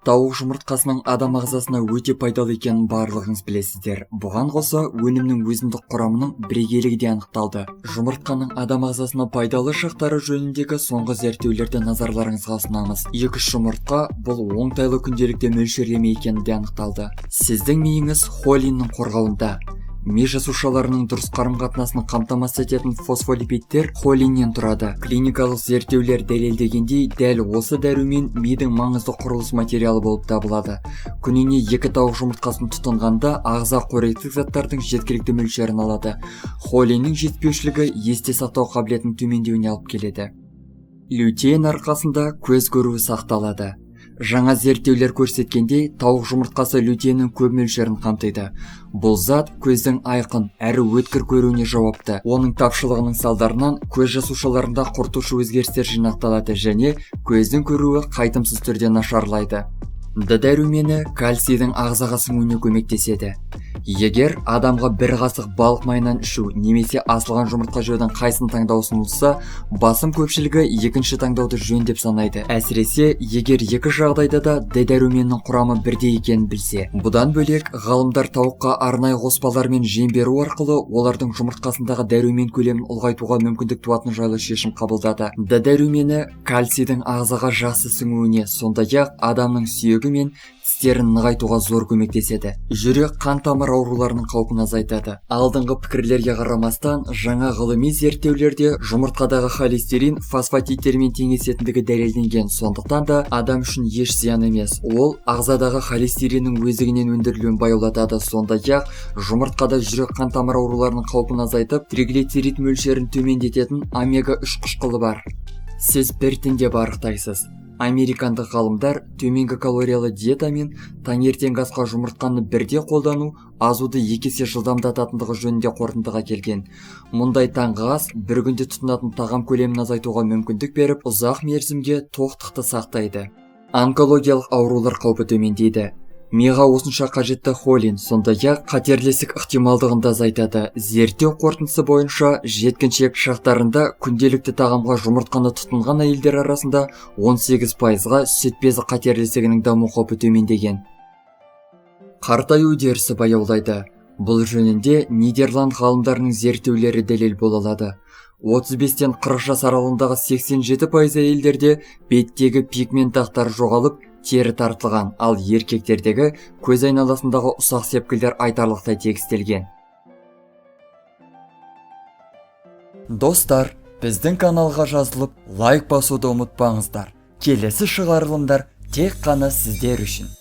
Тауық жұмыртқасының адам ағзасына өте пайдалы екенін барлығыңыз білесіздер. Бұған қоса өнімнің өзіндік құрамының бірегейлігі де анықталды. Жұмыртқаның адам ағзасына пайдалы жақтары жөніндегі соңғы зерттеулерді назарларыңызға ұсынамыз. 2-3 жұмыртқа бұл оңтайлы күнделікті мөлшерлеме екені де анықталды. Сіздің миыңыз холиннің қорғауында. Ми жасушаларының дұрыс қарым-қатынасын қамтамасыз ететін фосфолипидтер холиннен тұрады. Клиникалық зерттеулер дәлелдегендей, дәл осы дәрумен мидың маңызды құрылыс материалы болып табылады. Күніне 2 тауық жұмыртқасын тұтынғанда ағза қоректік заттардың жеткілікті мөлшерін алады. Холиннің жетпеушілігі есте сақтау қабілетінің төмендеуіне алып келеді. Лютеин арқасында көз көруі сақталады. Жаңа зерттеулер көрсеткендей, тауық жұмыртқасы лютеиннің көп мөлшерін қамтиды. Бұл зат көздің айқын әрі өткір көруіне жауапты. Оның тапшылығының салдарынан көз жасушаларында құртушы өзгерістер жинақталады және көздің көруі қайтымсыз түрде нашарлайды. Д дәрумені кальцийдің ағзаға сіңуіне көмектеседі. Егер адамға 1 қасық балық майынан ішу немесе асылған жұмыртқа жеудің қайсысын таңдау ұсынылса, басым көпшілігі екінші таңдауды жөн деп санайды. Әсіресе, егер екі жағдайда да Д дәруменінің құрамы бірдей екенін білсе. Бұдан бөлек, ғалымдар тауыққа арнайы қоспалар мен жем беру арқылы олардың жұмыртқасындағы дәрумен көлемін ұлғайтуға мүмкіндік туатыны жайлы шешім қабылдады. Д дәрумені кальцийдің ағзаға жақсы сіңуіне, сондай-ақ адамның сүйегі мен тістерін нығайтуға зор көмектеседі. Жүрек қан тамыр ауруларының қаупін азайтады. Алдыңғы пікірлерге қарамастан, жаңа ғылыми зерттеулерде жұмыртқадағы холестерин фосфатидтермен теңесетіндігі дәлелденген. Сондықтан да адам үшін еш зиян емес. Ол ағзадағы холестериннің өздігінен өндірілуін баяулатады. Сондай-ақ жұмыртқада жүрек қан тамыр ауруларының қаупін азайтып, триглицерид мөлшерін төмендететін омега-3 қышқылы бар. Сіз бір тінде барықтайсыз. Американдық ғалымдар төменгі калориялы диета мен таңертеңгі асқа жұмыртқаны бірде қолдану азуды 2 есе жылдамдататындығы жөнінде қорытындыға келген. Мұндай таңғы ас бір күнде тұтынатын тағам көлемін азайтуға мүмкіндік беріп, ұзақ мерзімге тоқтықты сақтайды. Онкологиялық аурулар қаупі төмендейді. Миға осынша қажетті холин, сондай-ақ қатерлесік ықтималдығын да азайтады. Зерттеу қорытындысы бойынша жеткіншек шақтарында күнделікті тағамға жұмыртқаны тұтынған әйелдер арасында 18%-ға сүт безі қатерлесігінің даму қаупі төмендеген. Қартаю үдерісі баяулайды. Бұл жөнінде Нидерланд ғалымдарының зерттеулері дәлел бола алады. 35-тен 40 жас аралығындағы 87% әйелдерде беттегі пигмент ақтары жоғалып, тері тартылған, ал еркектердегі көз айналасындағы ұсақ сепкілдер айтарлықтай тегістелген. Достар, біздің каналға жазылып, лайк басуды ұмытпаңыздар. Келесі шығарылымдар тек қана сіздер үшін.